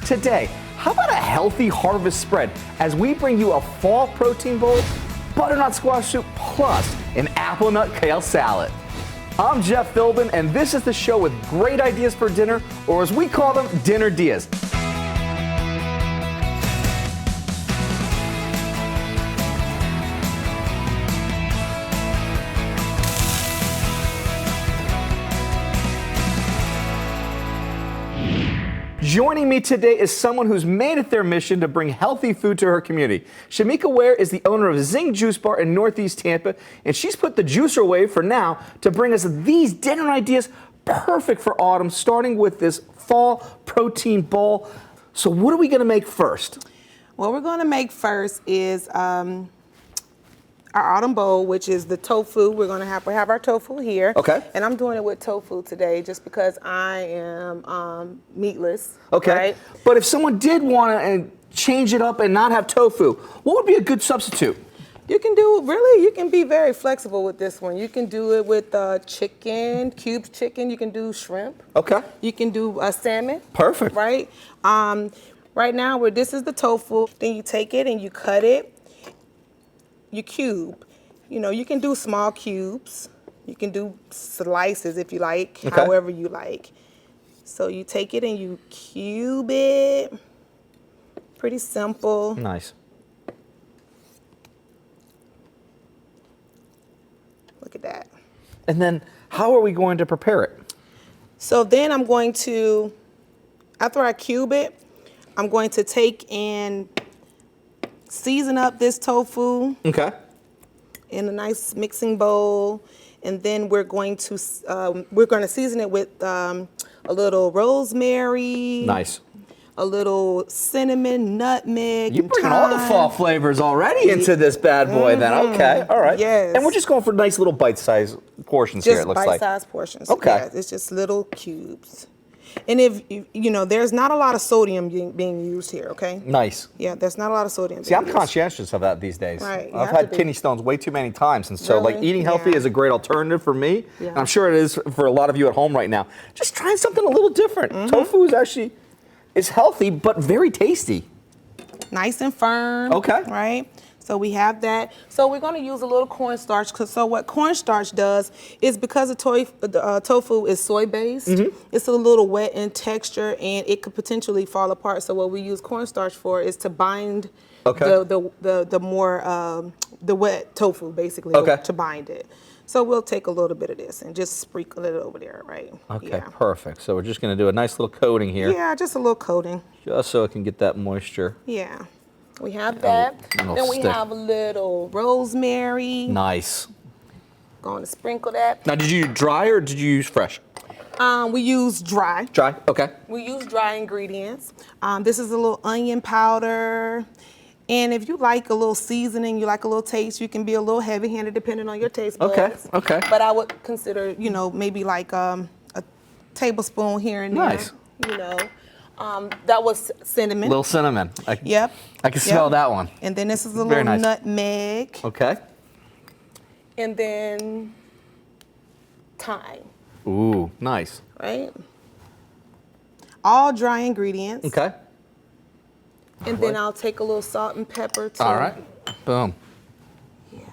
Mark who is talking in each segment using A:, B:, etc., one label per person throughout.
A: Today, how about a healthy harvest spread as we bring you a fall protein bowl, butternut squash soup, plus an apple nut kale salad. I'm Jeff Philbin, and this is the show with great ideas for dinner, or as we call them, Dinner DeeAs. Joining me today is someone who's made it their mission to bring healthy food to her community. Shamika Weir is the owner of Zing Juice Bar in Northeast Tampa, and she's put the juicer away for now to bring us these dinner ideas perfect for autumn, starting with this fall protein bowl. So what are we going to make first?
B: What we're going to make first is our autumn bowl, which is the tofu. We have our tofu here.
A: Okay.
B: And I'm doing it with tofu today just because I am meatless.
A: Okay.
B: Right?
A: But if someone did want to change it up and not have tofu, what would be a good substitute?
B: You can be very flexible with this one. You can do it with chicken, cubed chicken. You can do shrimp. Okay. You can do salmon.
A: Perfect.
B: Right? Right now, this is the tofu. Then you take it and you cut it. You cube. You know, you can do small cubes. You can do slices if you like, okay. However you like. So you take it and you cube it. Pretty simple.
A: Nice.
B: Look at that.
A: And then how are we going to prepare it?
B: So then I'm going to, after I cube it, I'm going to take and season up this tofu. Okay. In a nice mixing bowl, and then we're going to season it with a little rosemary. Nice. A little cinnamon, nutmeg.
A: You're bringing all the fall flavors already into this bad boy. Then okay, all right.
B: Yes.
A: And we're just going for nice little bite-sized portions here. It looks like.
B: Just bite-sized portions.
A: Okay.
B: Yeah, it's just little cubes. And if you know, there's not a lot of sodium being used here, okay? Nice. Yeah, there's not a lot of sodium.
A: See, I'm conscientious of that these days.
B: Right.
A: I've had kidney stones way too many times, and so
B: Really?
A: like eating healthy is a great alternative for me. Yeah. And I'm sure it is for a lot of you at home right now. Just trying something a little different. Tofu is healthy, but very tasty.
B: Nice and firm. Okay. Right? So we have that. So we're going to use a little cornstarch. So what cornstarch does is because the tofu is soy-based, it's a little wet in texture and it could potentially fall apart. So what we use cornstarch for is to bind the wet tofu, basically, to bind it. So we'll take a little bit of this and just sprinkle it over there, right? Okay,
A: perfect. So we're just going to do a nice little coating here.
B: Yeah, just a little coating.
A: Just so it can get that moisture.
B: Yeah. We have that. Then we have a little rosemary. Nice. Going to sprinkle that.
A: Now, did you dry or did you use fresh?
B: We use dry.
A: Dry, okay.
B: We use dry ingredients. This is a little onion powder. And if you like a little seasoning, you like a little taste, you can be a little heavy-handed depending on your taste buds. Okay. But I would consider, maybe like a tablespoon here and there. Nice. That was cinnamon.
A: Little cinnamon.
B: Yep.
A: I can smell that one.
B: And then this is a little nutmeg.
A: Okay.
B: And then thyme.
A: Ooh, nice.
B: Right? All dry ingredients.
A: Okay.
B: And then I'll take a little salt and pepper too.
A: All right. Boom.
B: Yeah.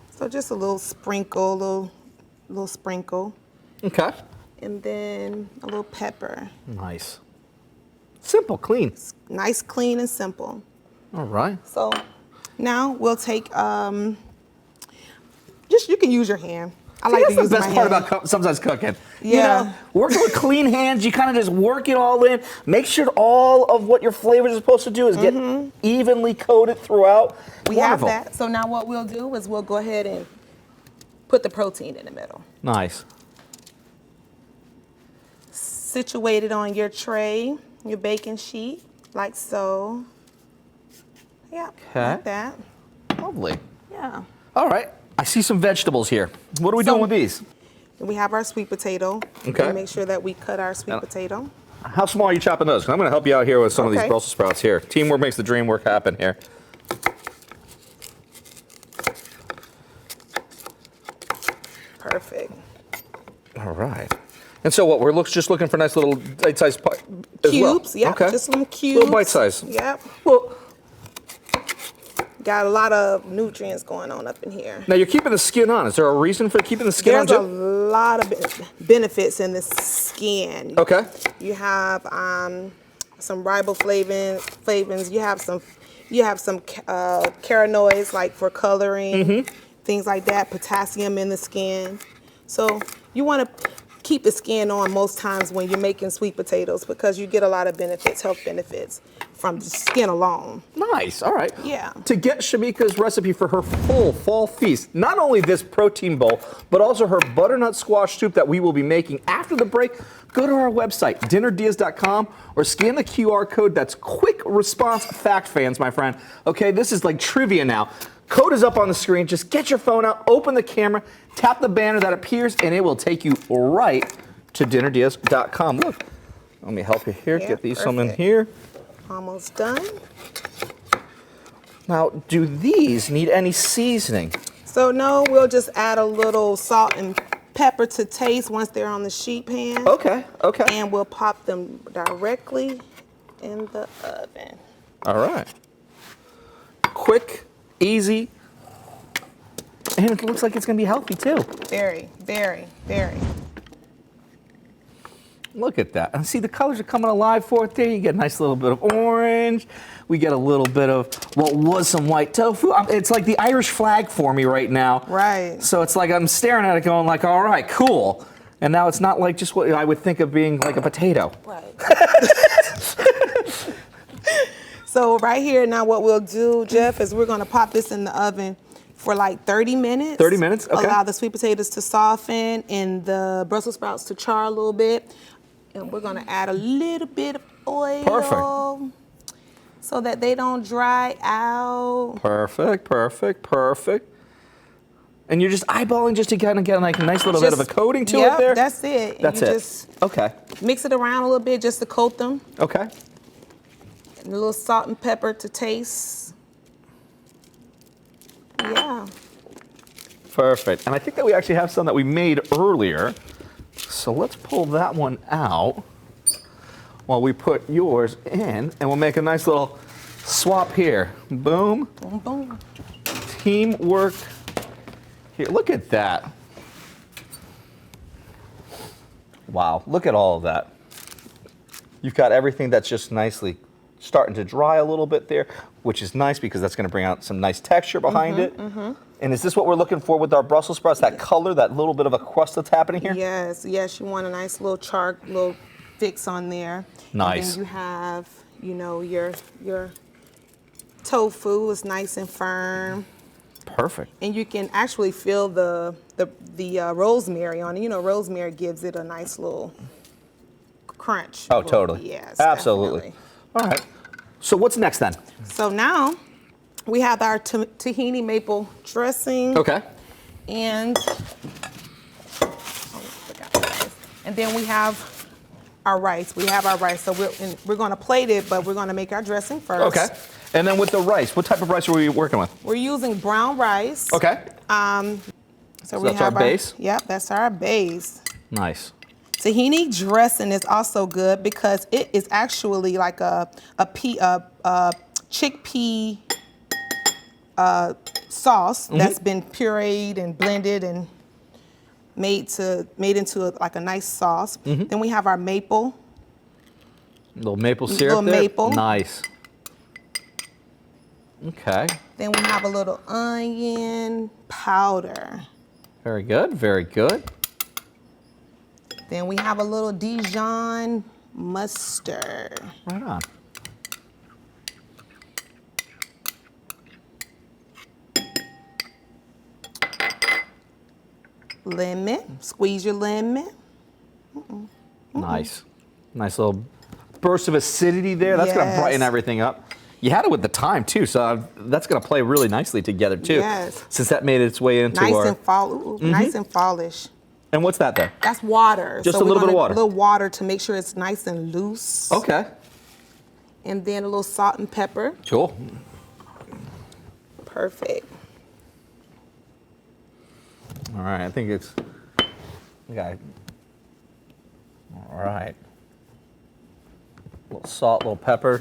B: So just a little sprinkle, little sprinkle. Okay. And then a little pepper.
A: Nice. Simple, clean.
B: Nice, clean, and simple.
A: All right.
B: So now we'll take, you can use your hand. I like to use my hand.
A: That's the best part about sometimes cooking.
B: Yeah.
A: Working with clean hands, you kind of just work it all in. Make sure all of what your flavors are supposed to do is get evenly coated throughout.
B: We have that. So now what we'll do is we'll go ahead and put the protein in the middle. Nice. Situate it on your tray, your baking sheet, like so. Yeah, like that.
A: Lovely.
B: Yeah.
A: All right. I see some vegetables here. What are we doing with these?
B: We have our sweet potato. Okay. And make sure that we cut our sweet potato.
A: How small are you chopping those? 'Cause I'm going to help you out here with some of these Brussels sprouts here. Teamwork makes the dream work happen here.
B: Perfect.
A: All right. And so what? We're just looking for nice little bite-sized
B: cubes.
A: Well.
B: Yeah,
A: Okay.
B: just some cubes.
A: Little bite size.
B: Yep.
A: Well,
B: got a lot of nutrients going on up in here.
A: now you're keeping the skin on. Is there a reason for keeping the skin on?
B: There's a lot of benefits in the skin.
A: Okay.
B: You have some riboflavins. You have some carotenoids like for coloring, things like that. Potassium in the skin. So you want to keep the skin on most times when you're making sweet potatoes because you get a lot of benefits, health benefits from the skin alone.
A: Nice. All right.
B: Yeah.
A: To get Shamika's recipe for her full fall feast, not only this protein bowl, but also her butternut squash soup that we will be making after the break, go to our website, dinnerdeeas.com, or scan the QR code. That's quick response fact fans, my friend. Okay, this is like trivia now. Code is up on the screen. Just get your phone out, open the camera, tap the banner that appears, and it will take you right to dinnerdeeas.com. Look, let me help you here.
B: Yeah,
A: get these
B: perfect.
A: some in here.
B: Almost done.
A: Now, do these need any seasoning?
B: So no, we'll just add a little salt and pepper to taste once they're on the sheet pan.
A: Okay, okay.
B: And we'll pop them directly in the oven.
A: All right. Quick, easy, and it looks like it's gonna be healthy too.
B: Very, very, very.
A: Look at that. And see, the colors are coming alive for it there. You get a nice little bit of orange. We get a little bit of what was some white tofu. It's like the Irish flag for me right now.
B: Right.
A: So it's like I'm staring at it going like, all right, cool. And now it's not like just what I would think of being like a potato.
B: Right. So right here, now what we'll do, Jeff, is we're gonna pop this in the oven for like 30 minutes.
A: 30 minutes, okay.
B: Allow the sweet potatoes to soften and the Brussels sprouts to char a little bit. And we're gonna add a little bit of oil.
A: Perfect.
B: So that they don't dry out.
A: Perfect, perfect, perfect. And you're just eyeballing just to kind of get like a nice little bit of a coating to it there?
B: That's it. And
A: That's
B: you
A: it.
B: Just
A: okay.
B: mix it around a little bit just to coat them.
A: Okay.
B: And a little salt and pepper to taste. Yeah.
A: Perfect. And I think that we actually have some that we made earlier. So let's pull that one out while we put yours in, and we'll make a nice little swap here. Boom.
B: Boom, boom.
A: Teamwork. Here, look at that. Wow, look at all of that. You've got everything that's just nicely starting to dry a little bit there, which is nice because that's going to bring out some nice texture behind it. And is this what we're looking for with our Brussels sprouts, that color, that little bit of a crust that's happening here?
B: Yes, yes, you want a nice little char, little fix on there.
A: Nice.
B: And then you have, you know, your tofu is nice and firm.
A: Perfect.
B: And you can actually feel the rosemary on it. You know, rosemary gives it a nice little crunch.
A: Oh, totally.
B: Yes,
A: absolutely.
B: definitely.
A: All right. So what's next then?
B: So now we have our tahini maple dressing.
A: Okay.
B: And then we have our rice. We have our rice. So we're going to plate it, but we're going to make our dressing first.
A: Okay. And then with the rice, what type of rice are we working with?
B: We're using brown rice.
A: Okay.
B: So we
A: that's
B: have
A: our base?
B: Yep, that's our base.
A: Nice.
B: Tahini dressing is also good because it is actually like a chickpea sauce that's been pureed and blended and made into like a nice sauce. Then we have our maple.
A: Little maple syrup
B: Little
A: there?
B: maple.
A: Nice. Okay.
B: Then we have a little onion powder.
A: Very good, very good.
B: Then we have a little Dijon mustard.
A: Right on.
B: Lemon, squeeze your lemon.
A: Nice. Nice little burst of acidity there. That's going to brighten everything up. You had it with the thyme too, so that's going to play really nicely together too.
B: Yes.
A: Since that made its way into
B: nice
A: our...
B: and fall, nice and fallish.
A: And what's that there?
B: That's water.
A: Just
B: so
A: a little bit of water?
B: A little water to make sure it's nice and loose.
A: Okay.
B: And then a little salt and pepper.
A: Cool.
B: Perfect.
A: All right, I think it's... We got All right. A little salt, a little pepper.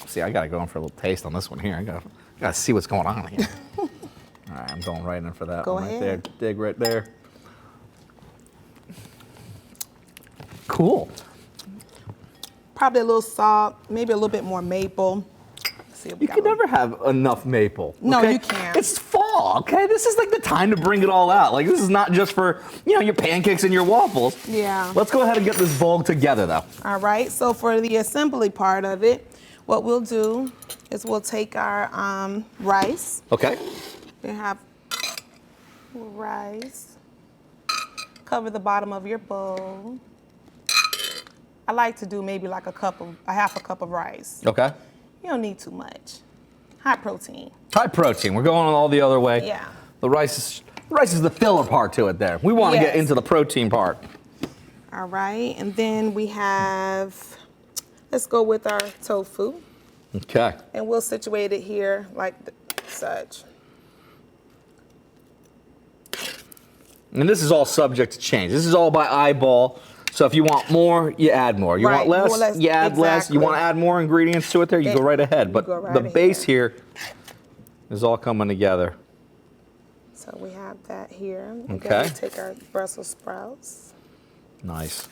A: See, I gotta go in for a little taste on this one here. I gotta see what's going on here. All right, I'm going right in for that one right there. Dig right there. Cool.
B: Probably a little salt, maybe a little bit more maple.
A: You can never have enough maple.
B: No,
A: okay?
B: you can't.
A: It's fall, okay? This is like the time to bring it all out. Like, this is not just for, your pancakes and your waffles.
B: Yeah.
A: Let's go ahead and get this bowl together, though.
B: All right, so for the assembly part of it, what we'll do is we'll take our rice.
A: Okay.
B: We have rice. Cover the bottom of your bowl. I like to do maybe like a half a cup of rice.
A: Okay.
B: You don't need too much. High protein.
A: High protein. We're going all the other way.
B: Yeah.
A: The rice is the filler part to it there. We want to get into the protein part.
B: All right, and then we have, let's go with our tofu.
A: Okay.
B: And we'll situate it here like such.
A: And this is all subject to change. This is all by eyeball. So if you want more, you add more. You want less, you add less. You want to add more ingredients to it there, you go right ahead. But the base here is all coming together.
B: So we have that here.
A: Okay.
B: Then we take our Brussels sprouts.
A: Nice.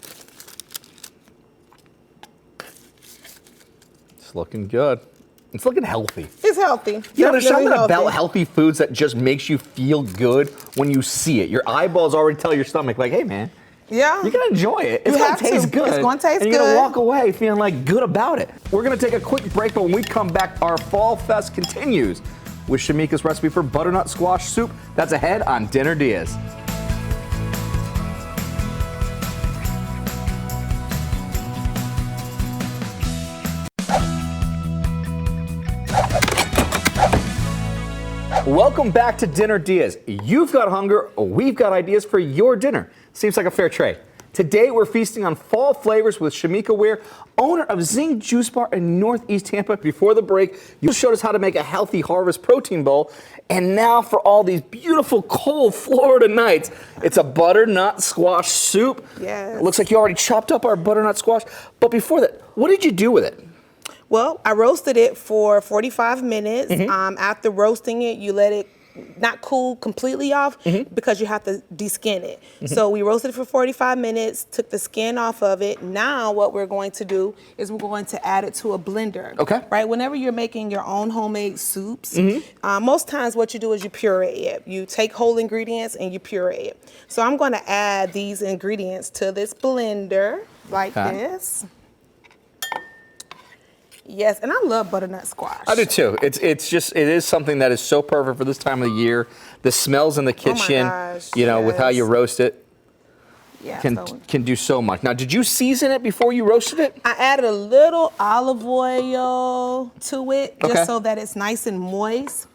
A: It's looking good. It's looking healthy.
B: It's healthy.
A: There's something about healthy foods that just makes you feel good when you see it. Your eyeballs already tell your stomach, like, hey, man.
B: Yeah.
A: You're going to enjoy it. It's going to taste good.
B: It's going to taste good.
A: And you're going to walk away feeling like good about it. We're going to take a quick break, but when we come back, our Fall Fest continues with Shamika's recipe for butternut squash soup. That's ahead on Dinner DeeAs. Welcome back to Dinner DeeAs. You've got hunger, we've got ideas for your dinner. Seems like a fair trade. Today we're feasting on fall flavors with Shamika Weir, owner of Zing Juice Bar in Northeast Tampa. Before the break, you showed us how to make a healthy harvest protein bowl. And now for all these beautiful cold Florida nights, it's a butternut squash soup.
B: Yes.
A: It looks like you already chopped up our butternut squash. But before that, what did you do with it?
B: Well, I roasted it for 45 minutes. After roasting it, you let it not cool completely off because you have to deskin it. So we roasted it for 45 minutes, took the skin off of it. Now what we're going to do is we're going to add it to a blender.
A: Okay.
B: Right? Whenever you're making your own homemade soups, most times what you do is you puree it. You take whole ingredients and you puree it. So I'm going to add these ingredients to this blender like this. Yes, and I love butternut squash.
A: I do too. It is something that is so perfect for this time of the year. The smells in the kitchen, with how you roast it, can do so much. Now, did you season it before you roasted it?
B: I added a little olive oil to it just so that it's nice and moist,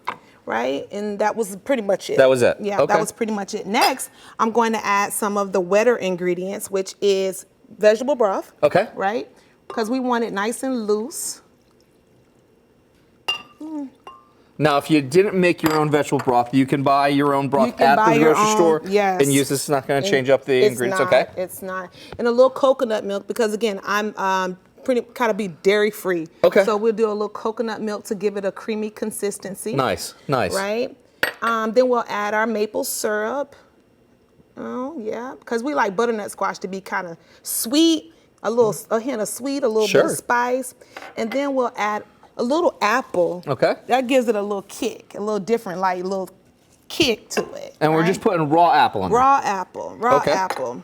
B: right? And that was pretty much it.
A: That was it?
B: Yeah, that was pretty much it. Next, I'm going to add some of the wetter ingredients, which is vegetable broth. Okay. Right? Because we want it nice and loose.
A: Now, if you didn't make your own vegetable broth, you can buy your own broth at the grocery store and use this. It's not going to change up the ingredients, okay?
B: It's not. And a little coconut milk because, again, I'm kind of be dairy free.
A: Okay.
B: So we'll do a little coconut milk to give it a creamy consistency.
A: Nice, nice.
B: Right? Then we'll add our maple syrup. Oh, yeah, because we like butternut squash to be kind of sweet, a hint of sweet, a little bit of spice. And then we'll add a little apple. Okay. That gives it a little kick, a little different, like little kick to it.
A: And we're just putting raw apple in there.
B: Raw apple.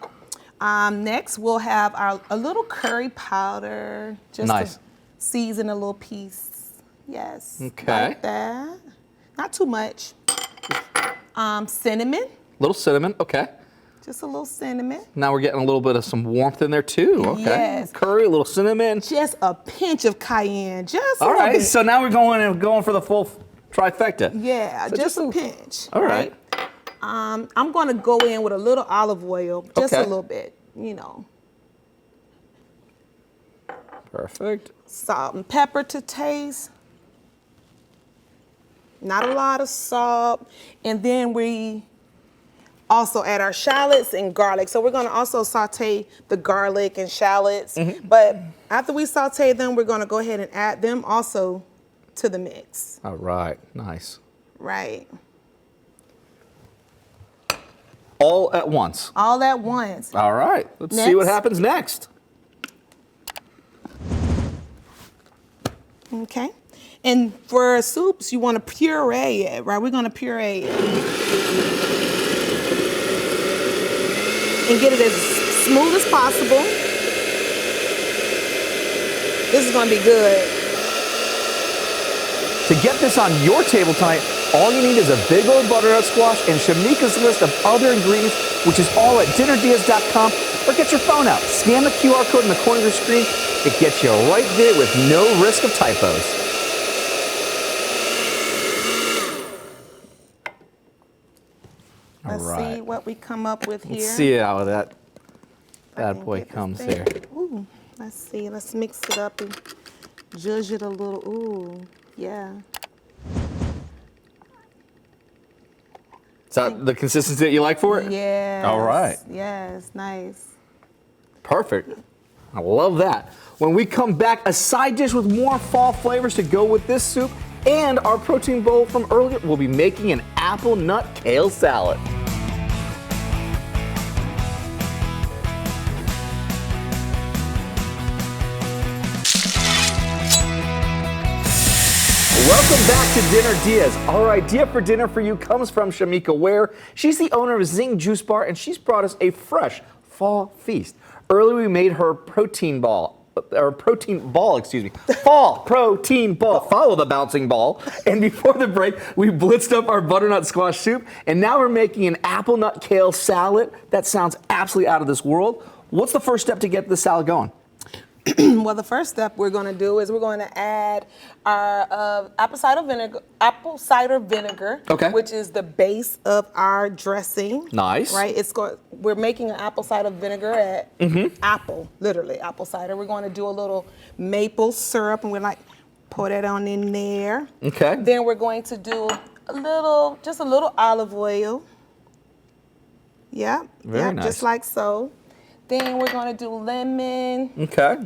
B: Next, we'll have a little curry powder, just to season a little piece. Yes. Okay. Like that. Not too much. Cinnamon.
A: Little cinnamon. Okay.
B: Just a little cinnamon.
A: Now we're getting a little bit of some warmth in there too. Okay. Yes. Curry, a little cinnamon.
B: Just a pinch of cayenne. Just
A: all right. So now we're going for the full trifecta.
B: Yeah, so just a pinch.
A: All right.
B: I'm going to go in with a little olive oil, just a little bit,
A: Perfect.
B: Salt and pepper to taste. Not a lot of salt. And then we also add our shallots and garlic. So we're gonna also saute the garlic and shallots. But after we saute them, we're gonna go ahead and add them also to the mix.
A: All right, nice.
B: Right.
A: All at once.
B: All at once.
A: All right, let's see what happens next.
B: Okay. And for soups, you want to puree it, right? We're going to puree it. And get it as smooth as possible. This is going to be good.
A: To get this on your table tonight, all you need is a big old butternut squash and Shamika's list of other ingredients, which is all at dinnerdeas.com, or get your phone out. Scan the QR code in the corner of your screen. It gets you right there with no risk of typos.
B: Let's see what we come up with here.
A: Let's see how that bad boy comes there.
B: Ooh, let's see. Let's mix it up and judge it a little. Ooh, yeah.
A: Is that the consistency that you like for it?
B: Yes.
A: All right.
B: Yes, nice.
A: Perfect. I love that. When we come back, a side dish with more fall flavors to go with this soup and our protein bowl from earlier, we'll be making an apple nut kale salad. Welcome back to Dinner DeeAs. Our idea for dinner for you comes from Shamika Weir. She's the owner of Zing Juice Bar, and she's brought us a fresh fall feast. Earlier, we made her protein ball. Fall protein ball. Follow the bouncing ball. And before the break, we blitzed up our butternut squash soup, and now we're making an apple nut kale salad. That sounds absolutely out of this world. What's the first step to get the salad going?
B: Well, the first step we're going to do is we're going to add our apple cider vinegar,
A: okay,
B: which is the base of our dressing.
A: Nice.
B: Right? We're making an apple cider vinaigrette. Apple, literally apple cider. We're going to do a little maple syrup, and we're like pour that on in there.
A: Okay.
B: Then we're going to do just a little olive oil. Yeah.
A: Very nice.
B: Just like so. Then we're going to do lemon.
A: Okay.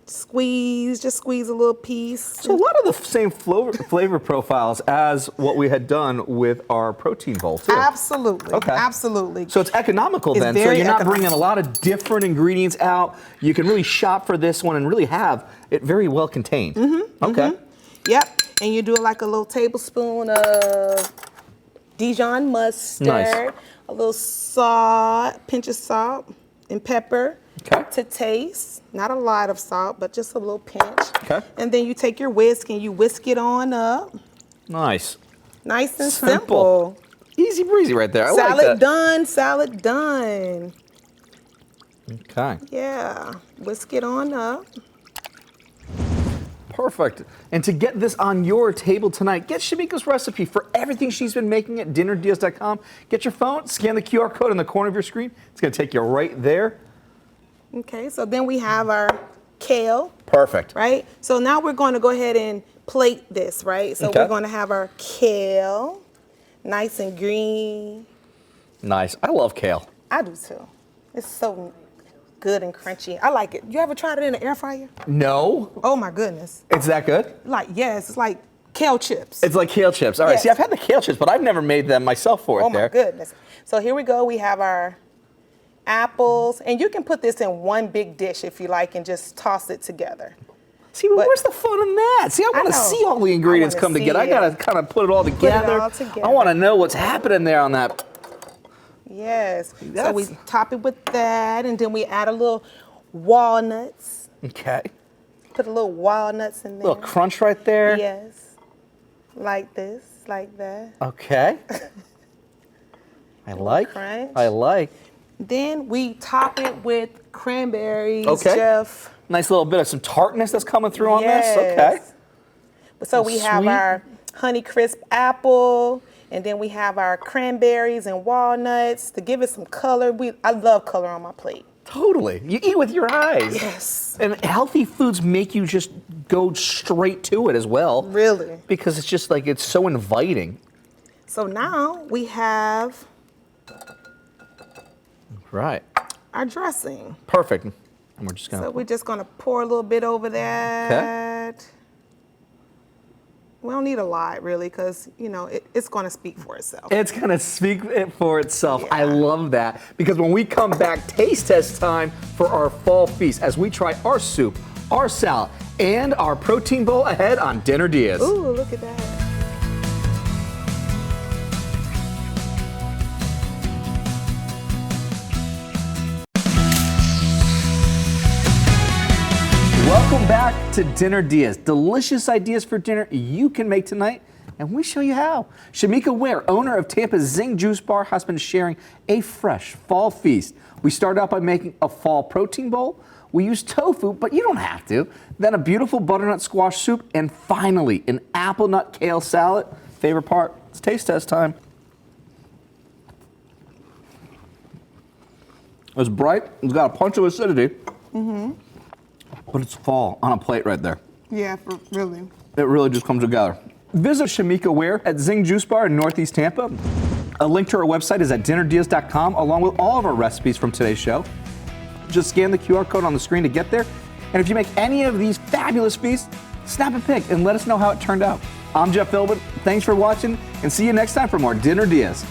B: Just squeeze a little piece.
A: So a lot of the same flavor profiles as what we had done with our protein bowl too.
B: Absolutely.
A: Okay.
B: Absolutely.
A: So it's economical then. So you're not bringing a lot of different ingredients out. You can really shop for this one and really have it very well contained. Okay.
B: Yep. And you do like a little tablespoon of Dijon mustard.
A: Nice.
B: A little salt, pinch of salt and pepper to taste. Not a lot of salt, but just a little pinch. Okay. And then you take your whisk and you whisk it on up.
A: Nice.
B: Nice and simple.
A: Easy breezy right there. I
B: salad
A: like that.
B: done, salad done.
A: Okay.
B: Yeah, whisk it on up.
A: Perfect. And to get this on your table tonight, get Shamika's recipe for everything she's been making at dinnerdeas.com. Get your phone, scan the QR code in the corner of your screen. It's going to take you right there.
B: Okay, so then we have our kale.
A: Perfect.
B: Right? So now we're going to go ahead and plate this, right? So we're going to have our kale, nice and green. Nice.
A: I love kale.
B: I do too. It's so good and crunchy. I like it. You ever tried it in an air fryer?
A: No.
B: Oh my goodness.
A: It's that good?
B: Yes, it's like kale chips.
A: It's like kale chips. All right, see, I've had the kale chips, but I've never made them myself for it there.
B: Oh my goodness. So here we go. We have our apples, and you can put this in one big dish if you like and just toss it together.
A: See, but where's the fun in that? See, I want to see all the ingredients come together. I got to kind of put it all together. I want to know what's happening there on that.
B: Yes. So we top it with that, and then we add a little walnuts.
A: Okay.
B: Put a little walnuts in there.
A: A little crunch right there.
B: Yes. Like this, like that.
A: Okay. I like.
B: Then we top it with cranberries,
A: okay.
B: Jeff.
A: Nice little bit of some tartness that's coming through on this. Okay.
B: So we have our Honeycrisp apple. And then we have our cranberries and walnuts to give it some color. I love color on my plate.
A: Totally. You eat with your eyes.
B: Yes.
A: And healthy foods make you just go straight to it as well.
B: Really?
A: Because it's just like, it's so inviting.
B: So now we have
A: Right.
B: our dressing.
A: Perfect. And we're just gonna.
B: So we're just gonna pour a little bit over that. Okay. We don't need a lot, really, because, you know, it's going to speak for itself.
A: It's going to speak for itself.
B: Yeah.
A: I love that. Because when we come back, taste test time for our fall feast as we try our soup, our salad, and our protein bowl ahead on Dinner DeeAs.
B: Ooh, look at that.
A: Welcome back to Dinner DeeAs. Delicious ideas for dinner you can make tonight, and we show you how. Shamika Weir, owner of Tampa's Zing Juice Bar, has been sharing a fresh fall feast. We started out by making a fall protein bowl. We used tofu, but you don't have to. Then a beautiful butternut squash soup, and finally an apple nut kale salad. Favorite part, it's taste test time. It's bright, it's got a punch of acidity. But it's fall on a plate right there.
B: Yeah, really.
A: It really just comes together. Visit Shamika Weir at Zing Juice Bar in Northeast Tampa. A link to our website is at dinnerdeeas.com, along with all of our recipes from today's show. Just scan the QR code on the screen to get there. And if you make any of these fabulous feasts, snap a pic and let us know how it turned out. I'm Jeff Philbin. Thanks for watching, and see you next time for more Dinner DeeAs.